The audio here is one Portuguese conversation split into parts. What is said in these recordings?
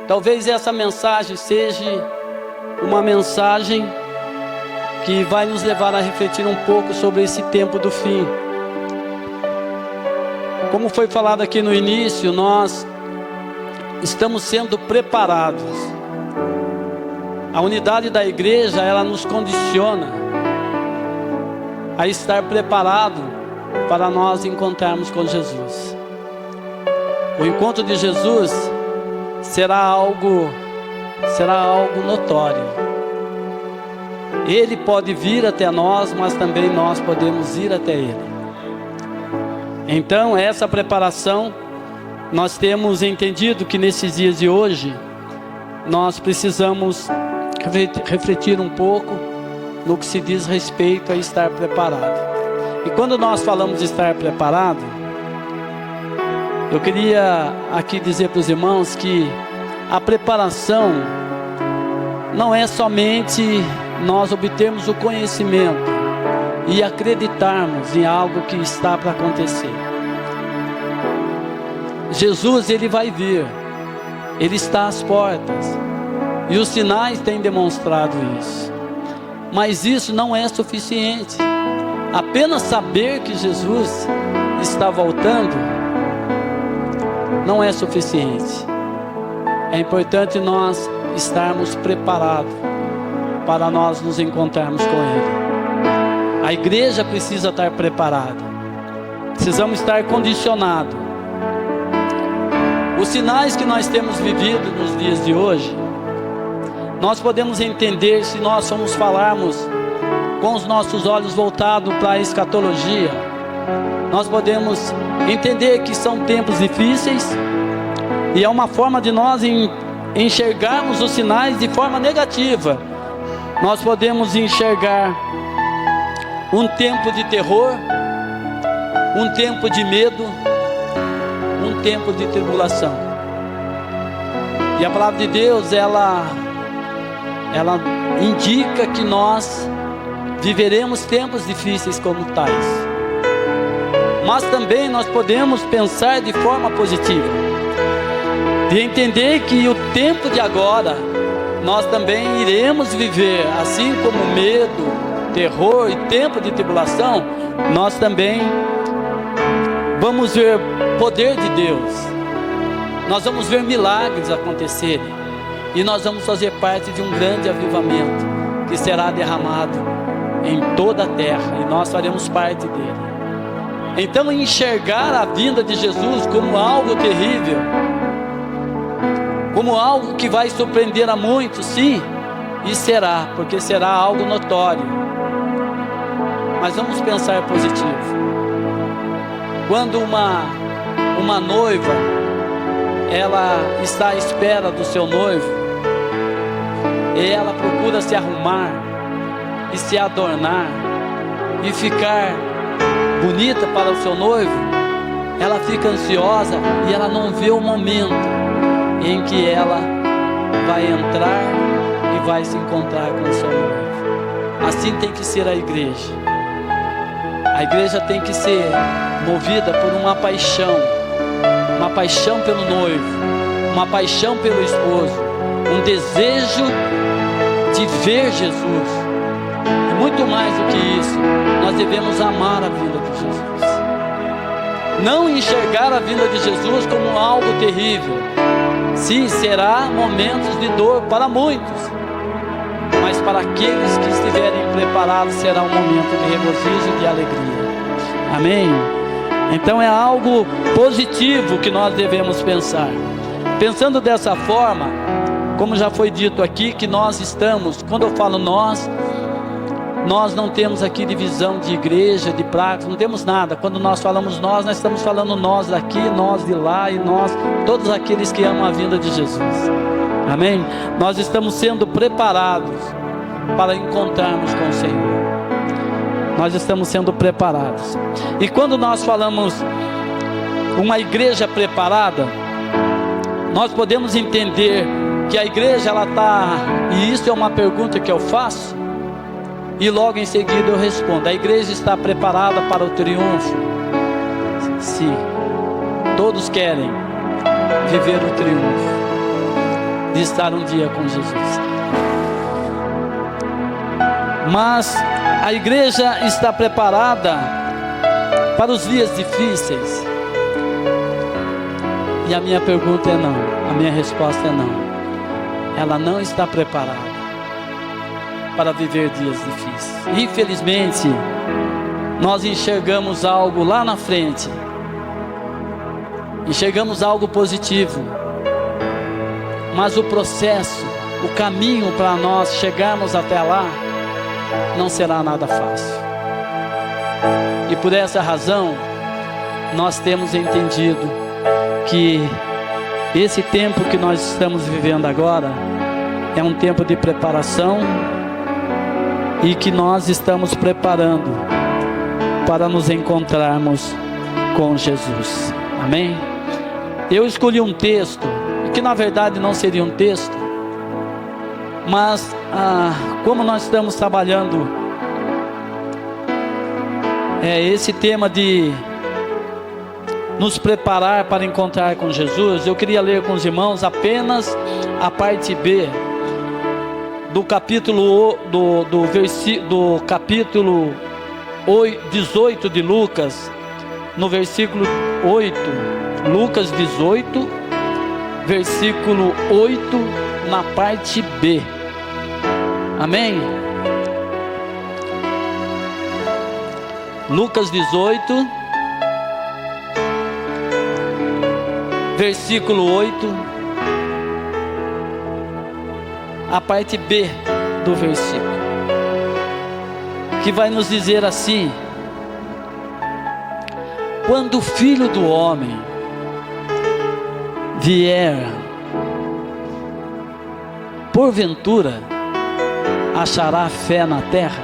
Talvez essa mensagem seja uma mensagem que vai nos levar a refletir um pouco sobre esse tempo do fim. Como foi falado aqui no início, nós estamos sendo preparados. A unidade da igreja, ela nos condiciona a estar preparado para nós encontrarmos com Jesus. O encontro de Jesus será algo notório. Ele pode vir até nós, mas também nós podemos ir até Ele. Então, essa preparação, nós temos entendido que nesses dias de hoje, nós precisamos refletir um pouco no que se diz respeito a estar preparado. E quando nós falamos de estar preparado, eu queria aqui dizer para os irmãos que a preparação não é somente nós obtermos o conhecimento e acreditarmos em algo que está para acontecer. Jesus, Ele vai vir, Ele está às portas, e os sinais têm demonstrado isso. Mas isso não é suficiente. Apenas saber que Jesus está voltando não é suficiente. É importante nós estarmos preparados para nós nos encontrarmos com Ele. A igreja precisa estar preparada. Precisamos estar condicionados. Os sinais que nós temos vivido nos dias de hoje, nós podemos entender se nós formos falarmos com os nossos olhos voltados para a escatologia. Nós podemos entender que são tempos difíceis, e é uma forma de nós enxergarmos os sinais de forma negativa. Nós podemos enxergar um tempo de terror, um tempo de medo, um tempo de tribulação. E a palavra de Deus, ela indica que nós viveremos tempos difíceis como tais. Mas também nós podemos pensar de forma positiva, de entender que o tempo de agora nós também iremos viver, assim como medo, terror e tempo de tribulação, nós também vamos ver poder de Deus, nós vamos ver milagres acontecerem, e nós vamos fazer parte de um grande avivamento que será derramado em toda a terra, e nós faremos parte dele. Então, enxergar a vinda de Jesus como algo terrível, como algo que vai surpreender a muitos, sim, e será, porque será algo notório. Mas vamos pensar positivo. Quando uma noiva, ela está à espera do seu noivo, e ela procura se arrumar e se adornar e ficar bonita para o seu noivo, ela fica ansiosa e ela não vê o momento em que ela vai entrar e vai se encontrar com o seu noivo. Assim tem que ser a igreja. A igreja tem que ser movida por uma paixão pelo noivo, uma paixão pelo esposo, um desejo de ver Jesus. E muito mais do que isso, nós devemos amar a vinda de Jesus. Não enxergar a vinda de Jesus como algo terrível. Sim, será momentos de dor para muitos, mas para aqueles que estiverem preparados será um momento de regozijo e de alegria. Amém? Então é algo positivo que nós devemos pensar. Pensando dessa forma, como já foi dito aqui, que nós estamos, quando eu falo nós não temos aqui divisão de igreja, de praxis, não temos nada. Quando nós falamos nós estamos falando nós daqui, nós de lá, e nós, todos aqueles que amam a vinda de Jesus. Amém? Nós estamos sendo preparados para encontrarmos com o Senhor. Nós estamos sendo preparados. E quando nós falamos uma igreja preparada, nós podemos entender que a igreja, ela está, e isso é uma pergunta que eu faço, e logo em seguida eu respondo: a igreja está preparada para o triunfo? Sim, todos querem viver o triunfo. de estar um dia com Jesus. Mas a igreja está preparada para os dias difíceis? E a minha pergunta é não, a minha resposta é não. Ela não está preparada para viver dias difíceis. Infelizmente, nós enxergamos algo lá na frente, enxergamos algo positivo, mas o processo, o caminho para nós chegarmos até lá, não será nada fácil. E por essa razão, nós temos entendido que esse tempo que nós estamos vivendo agora é um tempo de preparação, e que nós estamos preparando para nos encontrarmos com Jesus. Amém? Eu escolhi um texto, que na verdade não seria um texto, mas como nós estamos trabalhando esse tema de nos preparar para encontrar com Jesus, eu queria ler com os irmãos apenas a parte B do capítulo do capítulo 18 de Lucas, no versículo 8, Lucas 18, versículo 8, na parte B. Amém? Lucas 18, versículo 8, a parte B do versículo, que vai nos dizer assim: quando o Filho do Homem vier, porventura achará fé na terra?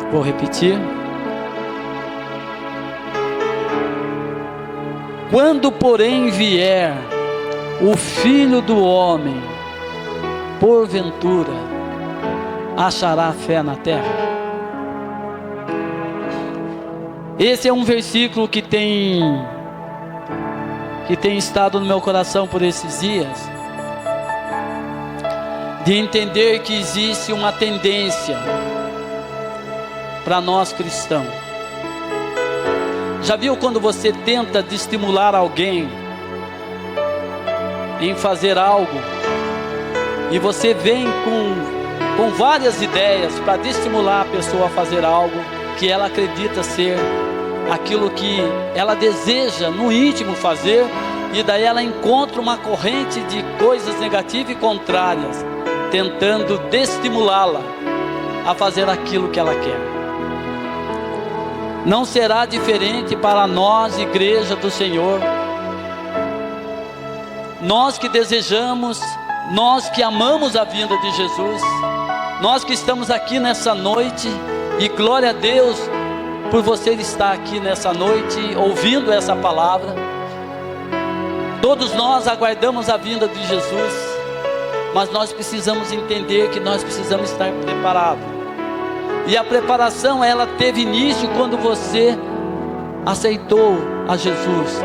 Vou repetir. Quando, porém, vier o Filho do Homem, porventura achará fé na terra? Esse é um versículo que tem estado no meu coração por esses dias, de entender que existe uma tendência para nós cristãos. Já viu quando você tenta de estimular alguém em fazer algo, e você vem com várias ideias para estimular a pessoa a fazer algo que ela acredita ser aquilo que ela deseja no íntimo fazer, e daí ela encontra uma corrente de coisas negativas e contrárias, tentando desestimulá-la a fazer aquilo que ela quer. Não será diferente para nós, igreja do Senhor. Nós que desejamos, nós que amamos a vinda de Jesus, nós que estamos aqui nessa noite, e glória a Deus por você estar aqui nessa noite ouvindo essa palavra. Todos nós aguardamos a vinda de Jesus, mas nós precisamos entender que nós precisamos estar preparados. E a preparação, ela teve início quando você aceitou a Jesus.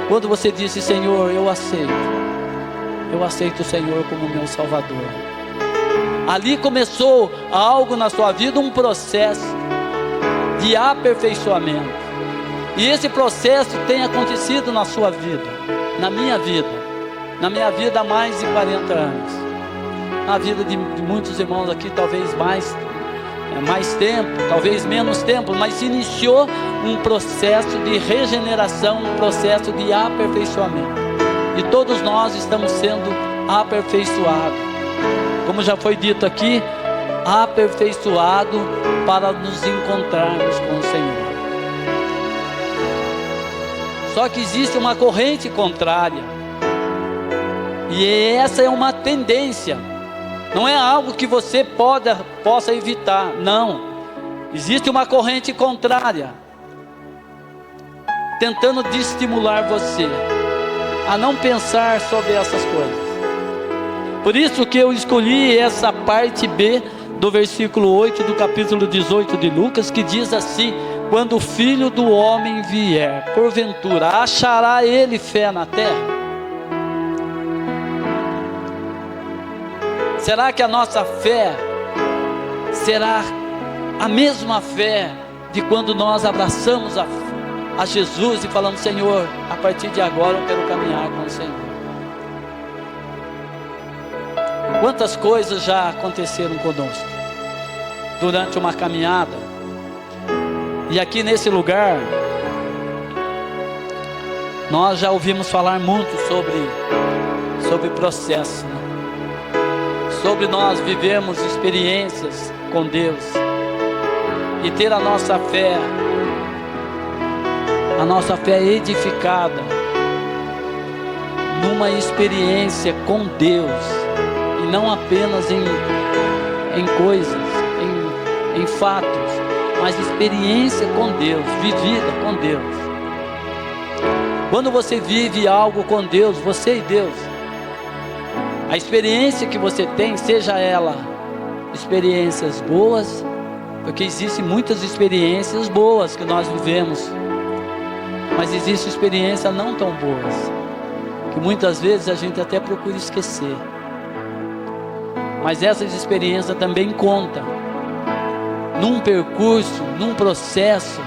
Quando você disse: Senhor, eu aceito o Senhor como meu Salvador. Ali começou algo na sua vida, um processo de aperfeiçoamento. E esse processo tem acontecido na sua vida, na minha vida há mais de 40 anos. Na vida de muitos irmãos aqui, talvez mais tempo, talvez menos tempo, mas se iniciou um processo de regeneração, um processo de aperfeiçoamento. E todos nós estamos sendo aperfeiçoados. Como já foi dito aqui, aperfeiçoado para nos encontrarmos com o Senhor. Só que existe uma corrente contrária, e essa é uma tendência. Não é algo que você possa evitar, não. Existe uma corrente contrária, tentando estimular você a não pensar sobre essas coisas. Por isso que eu escolhi essa parte B do versículo 8 do capítulo 18 de Lucas, que diz assim: quando o Filho do Homem vier, porventura achará ele fé na terra? Será que a nossa fé será a mesma fé de quando nós abraçamos a Jesus e falamos: Senhor, a partir de agora eu quero caminhar com o Senhor? Quantas coisas já aconteceram conosco durante uma caminhada, e aqui nesse lugar nós já ouvimos falar muito sobre processo, né? Sobre nós vivermos experiências com Deus e ter a nossa fé edificada numa experiência com Deus, e não apenas em coisas, em fatos, mas experiência com Deus, vivida com Deus. Quando você vive algo com Deus, você e Deus, a experiência que você tem, seja ela experiências boas, porque existem muitas experiências boas que nós vivemos, mas existem experiências não tão boas, que muitas vezes a gente até procura esquecer. Mas essas experiências também contam num percurso, num processo.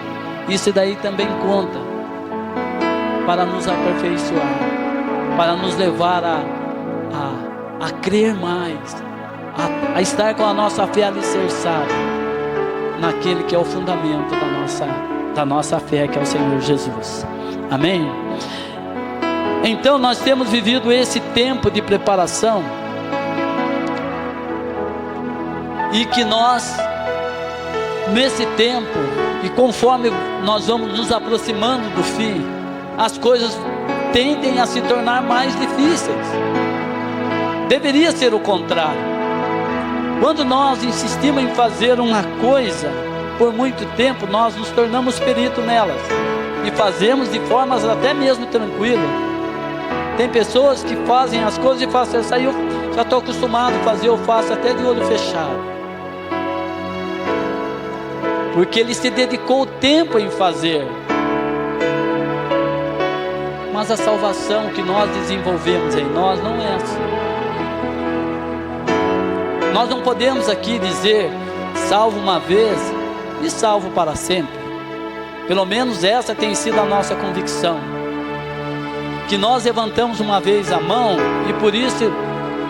Isso daí também conta para nos aperfeiçoar, para nos levar a crer mais, a estar com a nossa fé alicerçada naquele que é o fundamento da nossa fé, que é o Senhor Jesus. Amém? Então nós temos vivido esse tempo de preparação, e que nós, nesse tempo, e conforme nós vamos nos aproximando do fim, as coisas tendem a se tornar mais difíceis. Deveria ser o contrário. Quando nós insistimos em fazer uma coisa por muito tempo, nós nos tornamos peritos nelas, e fazemos de formas até mesmo tranquilas. Tem pessoas que fazem as coisas e falam: isso aí eu já estou acostumado a fazer, eu faço até de olho fechado, porque ele se dedicou tempo em fazer. Mas a salvação que nós desenvolvemos em nós não é assim. Nós não podemos aqui dizer salvo uma vez e salvo para sempre. Pelo menos essa tem sido a nossa convicção, que nós levantamos uma vez a mão e por isso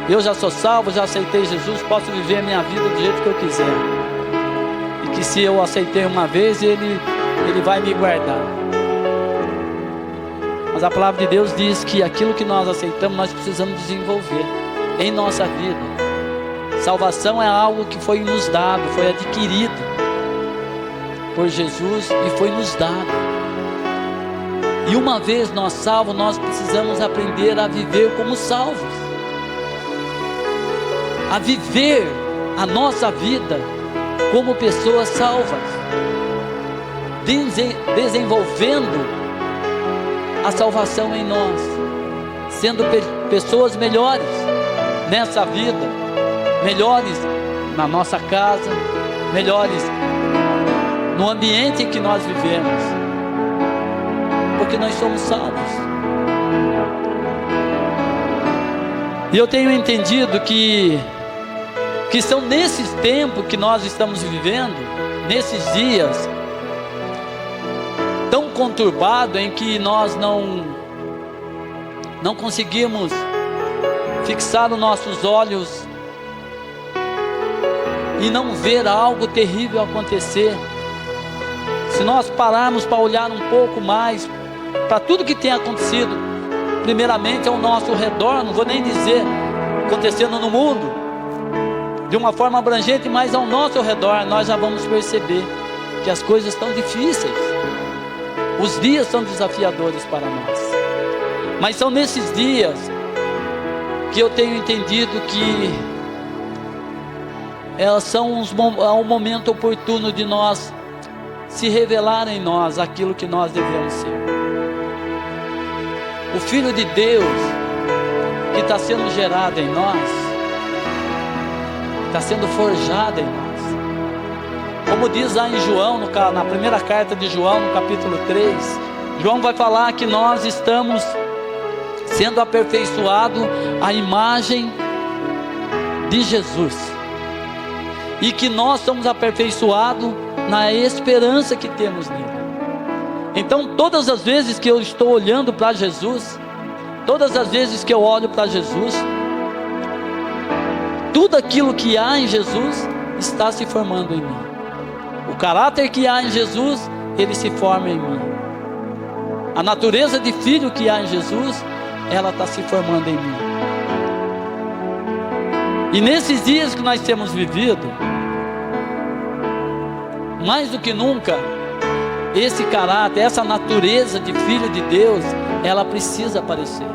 eu já sou salvo, já aceitei Jesus, posso viver a minha vida do jeito que eu quiser, e que se eu aceitei uma vez, Ele vai me guardar. Mas a palavra de Deus diz que aquilo que nós aceitamos, nós precisamos desenvolver em nossa vida. Salvação é algo que foi nos dado, foi adquirido por Jesus e foi nos dado. E uma vez nós salvos, nós precisamos aprender a viver como salvos, a viver a nossa vida como pessoas salvas, desenvolvendo a salvação em nós, sendo pessoas melhores nessa vida, melhores na nossa casa, melhores no ambiente em que nós vivemos, porque nós somos salvos. E eu tenho entendido que são nesses tempos que nós estamos vivendo, nesses dias tão conturbados, em que nós não conseguimos fixar os nossos olhos e não ver algo terrível acontecer. Se nós pararmos para olhar um pouco mais para tudo que tem acontecido, primeiramente ao nosso redor, não vou nem dizer acontecendo no mundo de uma forma abrangente, mas ao nosso redor, nós já vamos perceber que as coisas estão difíceis, os dias são desafiadores para nós. Mas são nesses dias que eu tenho entendido que elas são um momento oportuno de nós se revelar em nós aquilo que nós devemos ser. O Filho de Deus que está sendo gerado em nós, está sendo forjado em nós. Como diz lá em João, na primeira carta de João, no capítulo 3, João vai falar que nós estamos sendo aperfeiçoados à imagem de Jesus, e que nós somos aperfeiçoados na esperança que temos nele. Então todas as vezes que eu estou olhando para Jesus, todas as vezes que eu olho para Jesus, tudo aquilo que há em Jesus está se formando em mim. O caráter que há em Jesus, ele se forma em mim. A natureza de filho que há em Jesus, ela está se formando em mim. E nesses dias que nós temos vivido, mais do que nunca, esse caráter, essa natureza de filho de Deus, ela precisa aparecer.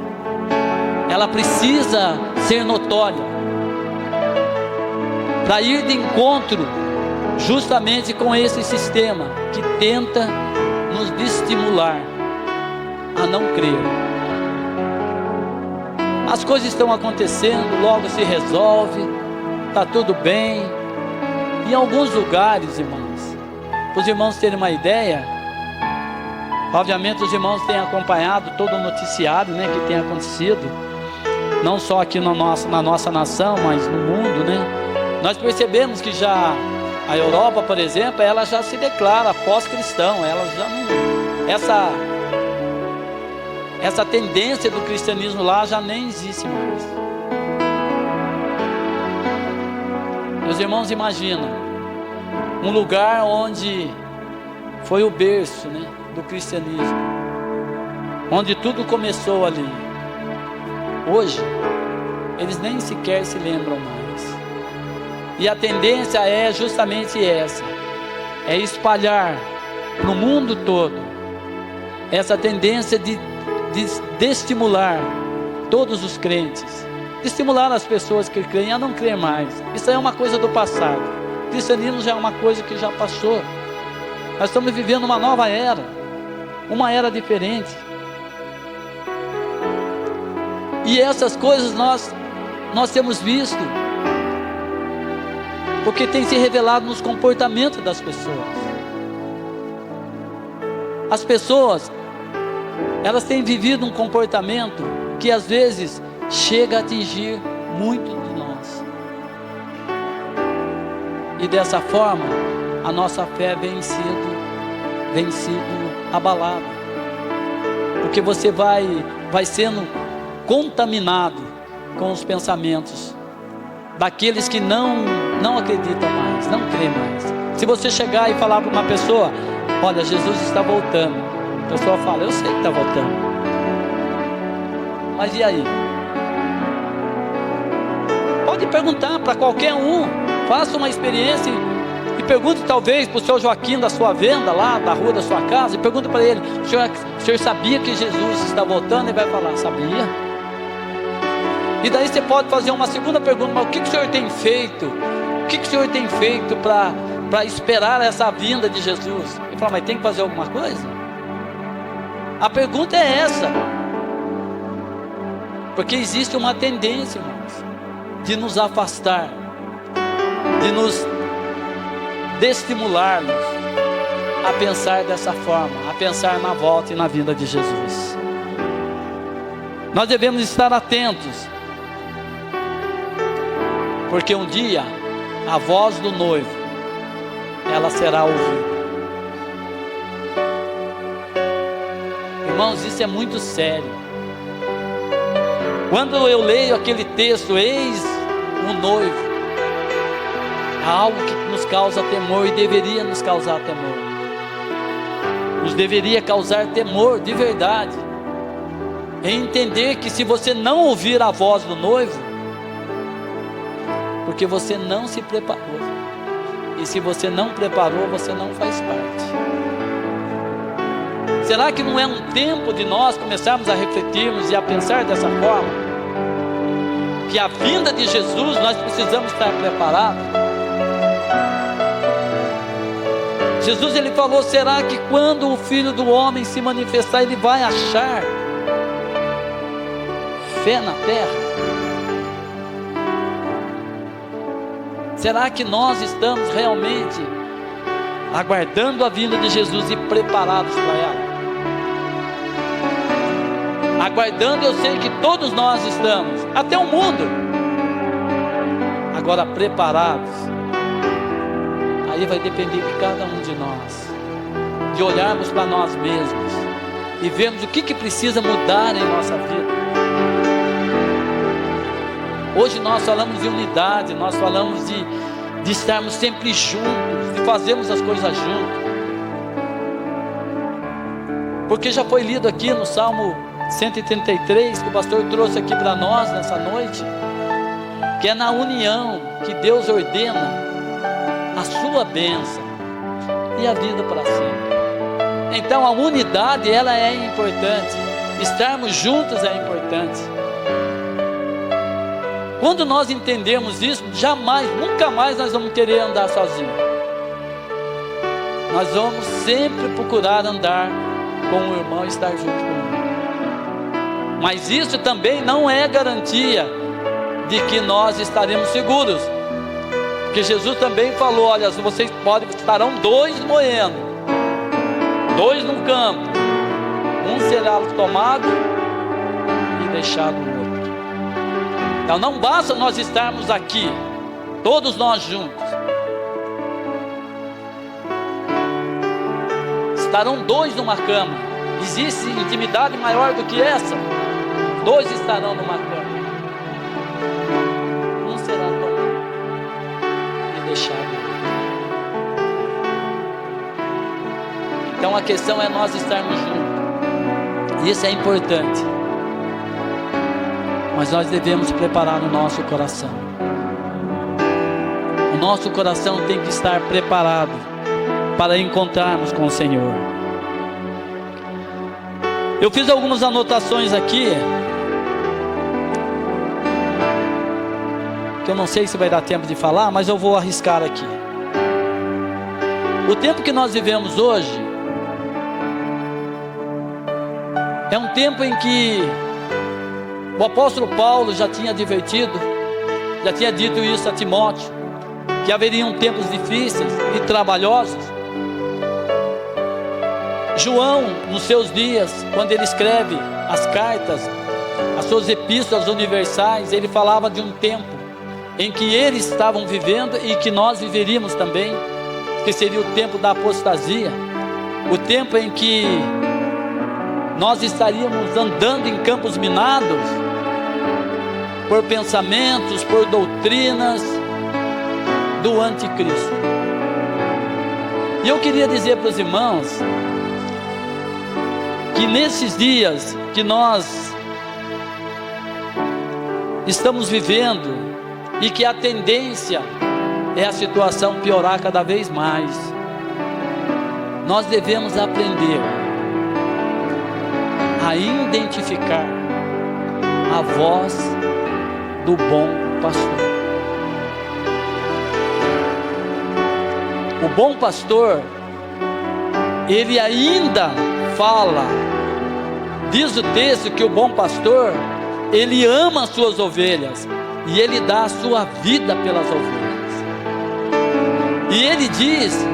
Ela precisa ser notória, para ir de encontro justamente com esse sistema que tenta nos estimular a não crer. As coisas estão acontecendo, logo se resolve, está tudo bem. Em alguns lugares, irmãos, para os irmãos terem uma ideia, obviamente os irmãos têm acompanhado todo o noticiário, né, que tem acontecido, não só aqui na nossa nação, mas no mundo, né? Nós percebemos que já a Europa, por exemplo, ela já se declara pós-cristão, ela já não, essa tendência do cristianismo lá já nem existe mais. Meus irmãos, imaginam um lugar onde foi o berço, né, do cristianismo, onde tudo começou ali. Hoje eles nem sequer se lembram mais. E a tendência é justamente essa, é espalhar no mundo todo essa tendência de estimular todos os crentes, de estimular as pessoas que creem a não crer mais. Isso é uma coisa do passado. O cristianismo já é uma coisa que já passou. Nós estamos vivendo uma nova era, uma era diferente. E essas coisas nós temos visto, porque tem se revelado nos comportamentos das pessoas. As pessoas, elas têm vivido um comportamento que às vezes chega a atingir muito de nós. E dessa forma, a nossa fé vem sido abalada. Porque você vai sendo contaminado com os pensamentos daqueles que não acreditam mais, não creem mais. Se você chegar e falar para uma pessoa: olha, Jesus está voltando, a pessoa fala: eu sei que está voltando, mas e aí? Pode perguntar para qualquer um, faça uma experiência e pergunte talvez para o seu Joaquim da sua venda lá, da rua da sua casa, e pergunte para ele: o senhor sabia que Jesus está voltando? Ele vai falar: sabia. E daí você pode fazer uma segunda pergunta: mas o que o senhor tem feito? O que o senhor tem feito para esperar essa vinda de Jesus? Ele fala: mas tem que fazer alguma coisa? A pergunta é essa. Porque existe uma tendência, irmãos, de nos afastar, de nos desestimular-nos a pensar dessa forma, a pensar na volta e na vinda de Jesus. Nós devemos estar atentos, porque um dia a voz do noivo, ela será ouvida. Irmãos, isso é muito sério. Quando eu leio aquele texto: eis o noivo, há algo que nos causa temor, e deveria nos causar temor. Nos deveria causar temor de verdade, em entender que se você não ouvir a voz do noivo, porque você não se preparou, e se você não preparou, você não faz parte. Será que não é um tempo de nós começarmos a refletirmos e a pensar dessa forma? Que a vinda de Jesus nós precisamos estar preparados. Jesus, ele falou: será que quando o Filho do Homem se manifestar, ele vai achar fé na terra? Será que nós estamos realmente aguardando a vinda de Jesus e preparados para ela? Aguardando, eu sei que todos nós estamos, até o mundo. agora preparados, aí vai depender de cada um de nós, de olharmos para nós mesmos e vermos o que precisa mudar em nossa vida. Hoje nós falamos de unidade, nós falamos de estarmos sempre juntos, de fazermos as coisas juntos. Porque já foi lido aqui no Salmo 133, que o pastor trouxe aqui para nós nessa noite, que é na união que Deus ordena a sua bênção e a vida para sempre. Então a unidade, ela é importante, estarmos juntos é importante. Quando nós entendemos isso, nunca mais nós vamos querer andar sozinhos. Nós vamos sempre procurar andar com o irmão e estar junto com ele. Mas isso também não é garantia de que nós estaremos seguros. Porque Jesus também falou: olha, vocês estarão dois moendo, dois num campo, um será tomado e deixado o outro. Então não basta nós estarmos aqui, todos nós juntos. Estarão dois numa cama. Existe intimidade maior do que essa? Dois estarão numa cama. Um será tomado e deixado. Então a questão é nós estarmos juntos. Isso é importante. Mas nós devemos preparar o nosso coração. O nosso coração tem que estar preparado para encontrarmos com o Senhor. Eu fiz algumas anotações aqui, que eu não sei se vai dar tempo de falar, mas eu vou arriscar aqui. O tempo que nós vivemos hoje é um tempo em que o apóstolo Paulo já tinha advertido, já tinha dito isso a Timóteo, que haveriam tempos difíceis e trabalhosos. João, nos seus dias, quando ele escreve as cartas, as suas epístolas universais, ele falava de um tempo em que eles estavam vivendo e que nós viveríamos também, que seria o tempo da apostasia, o tempo em que nós estaríamos andando em campos minados por pensamentos, por doutrinas do anticristo. E eu queria dizer para os irmãos que nesses dias que nós estamos vivendo e que a tendência é a situação piorar cada vez mais, nós devemos aprender a identificar a voz do bom pastor. O bom pastor, ele ainda fala, diz o texto que o bom pastor, ele ama as suas ovelhas e ele dá a sua vida pelas ovelhas. E ele diz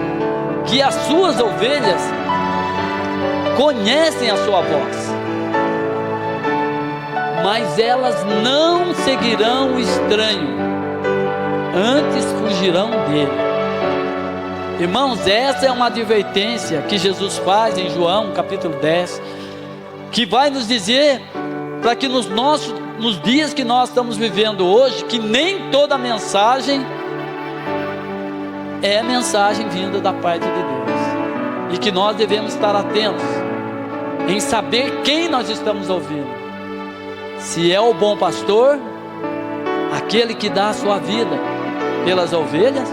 que as suas ovelhas conhecem a sua voz, mas elas não seguirão o estranho, antes fugirão dele. Irmãos, essa é uma advertência que Jesus faz em João capítulo 10, que vai nos dizer para que nos dias que nós estamos vivendo hoje, que nem toda mensagem é mensagem vinda da parte de Deus, e que nós devemos estar atentos em saber quem nós estamos ouvindo, se é o bom pastor, aquele que dá a sua vida pelas ovelhas,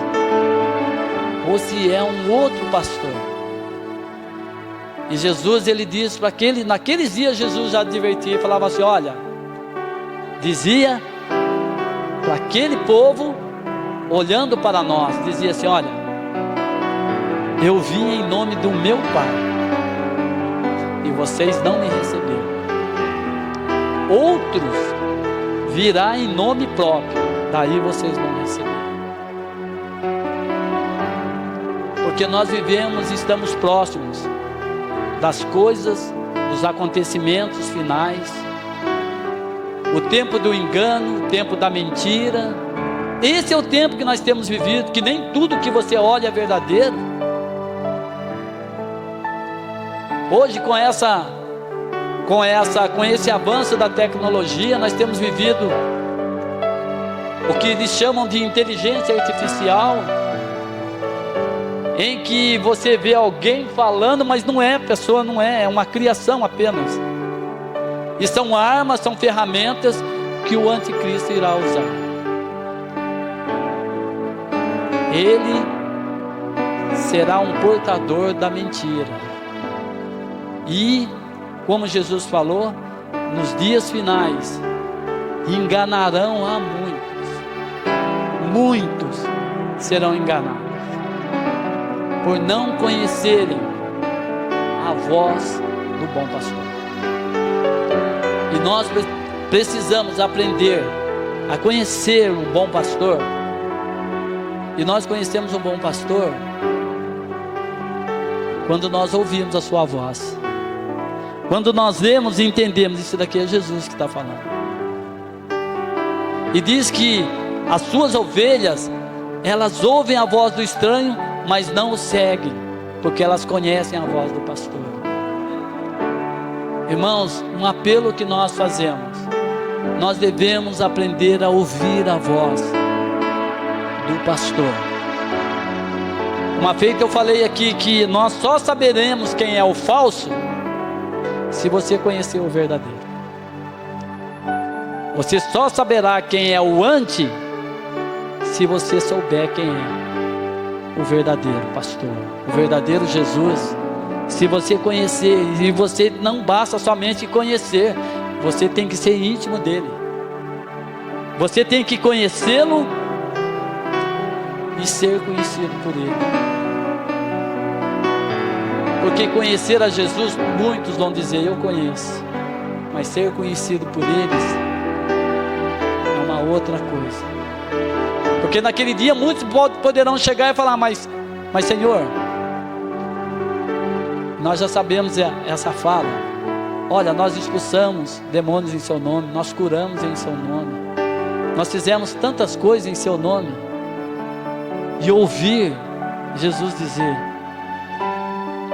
ou se é um outro pastor. E Jesus, ele diz para naqueles dias Jesus já advertia e falava assim: olha, dizia para aquele povo, olhando para nós, dizia assim: olha, eu vim em nome do meu Pai e vocês não me receberam. Outros virá em nome próprio, daí vocês não receberam. Porque nós vivemos e estamos próximos das coisas, dos acontecimentos finais, o tempo do engano, o tempo da mentira, Esse é o tempo que nós temos vivido, que nem tudo que você olha é verdadeiro. Hoje, com esse avanço da tecnologia, nós temos vivido o que eles chamam de inteligência artificial, em que você vê alguém falando, mas não é, a pessoa não é, é uma criação apenas. E são armas, são ferramentas que o anticristo irá usar. Ele será um portador da mentira. E, como Jesus falou, nos dias finais, enganarão a muitos. Muitos serão enganados, por não conhecerem a voz do bom pastor. E nós precisamos aprender a conhecer o bom pastor. E nós conhecemos o bom pastor quando nós ouvimos a sua voz, quando nós lemos e entendemos, isso daqui é Jesus que está falando. E diz que as suas ovelhas, elas ouvem a voz do estranho, mas não o seguem, porque elas conhecem a voz do pastor. Irmãos, um apelo que nós fazemos: nós devemos aprender a ouvir a voz do pastor. Uma vez que eu falei aqui que nós só saberemos quem é o falso se você conhecer o verdadeiro. Você só saberá quem é o anti se você souber quem é o verdadeiro pastor, o verdadeiro Jesus. Se você conhecer, e você não basta somente conhecer, você tem que ser íntimo dele. Você tem que conhecê-lo e ser conhecido por ele. Porque conhecer a Jesus, muitos vão dizer eu conheço, mas ser conhecido por eles é uma outra coisa. Porque naquele dia muitos poderão chegar e falar, mas Senhor, nós já sabemos essa fala. Olha, nós expulsamos demônios em seu nome, nós curamos em seu nome, nós fizemos tantas coisas em seu nome. E ouvir Jesus dizer: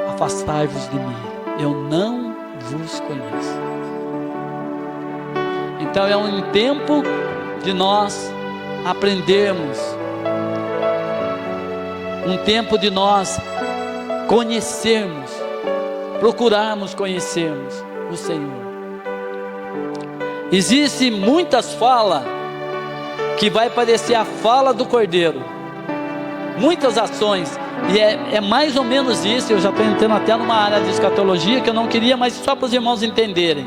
afastai-vos de mim, eu não vos conheço. Então é um tempo de nós aprendermos, um tempo de nós conhecermos, procurarmos conhecermos o Senhor. Existem muitas falas que vai parecer a fala do Cordeiro, muitas ações, e é mais ou menos isso. Eu já estou entrando até numa área de escatologia que eu não queria, mas só para os irmãos entenderem.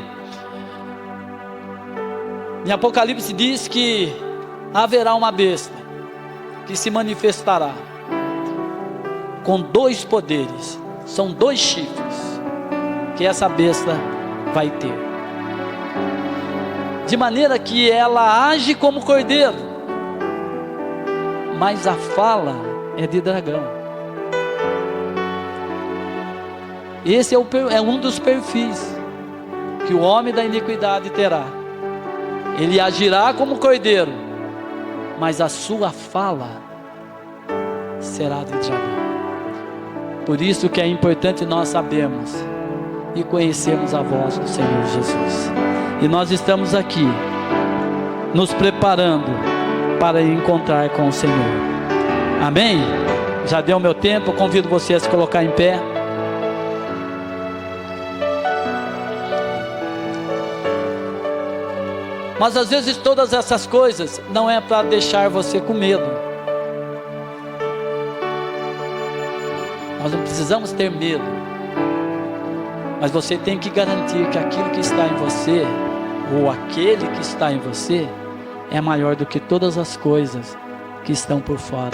Em Apocalipse diz que haverá uma besta que se manifestará com 2 poderes, são 2 chifres que essa besta vai ter, de maneira que ela age como cordeiro, mas a fala é de dragão. Esse é um dos perfis que o homem da iniquidade terá. Ele agirá como cordeiro, mas a sua fala será de dragão. Por isso que é importante nós sabermos e conhecermos a voz do Senhor Jesus. E nós estamos aqui nos preparando para encontrar com o Senhor. Amém? Já deu meu tempo, eu convido você a se colocar em pé. Mas às vezes todas essas coisas não é para deixar você com medo. Nós não precisamos ter medo, mas você tem que garantir que aquilo que está em você, ou aquele que está em você, é maior do que todas as coisas que estão por fora,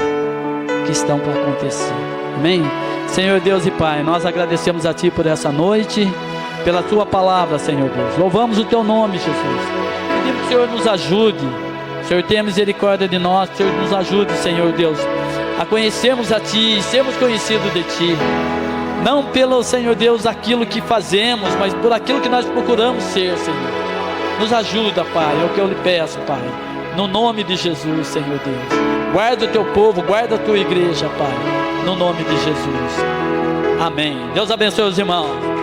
que estão para acontecer. Amém? Senhor Deus e Pai, nós agradecemos a Ti por essa noite, pela Tua palavra, Senhor Deus. Louvamos o Teu nome, Jesus. Pedimos que o Senhor nos ajude. O Senhor tenha misericórdia de nós. O Senhor nos ajude, Senhor Deus, a conhecermos a Ti, sermos conhecidos de Ti, não pelo, Senhor Deus, aquilo que fazemos, mas por aquilo que nós procuramos ser, Senhor. Nos ajuda, Pai, é o que eu lhe peço, Pai, No nome de Jesus, Senhor Deus. Guarda o teu povo, guarda a tua igreja, Pai. No nome de Jesus. Amém. Deus abençoe os irmãos.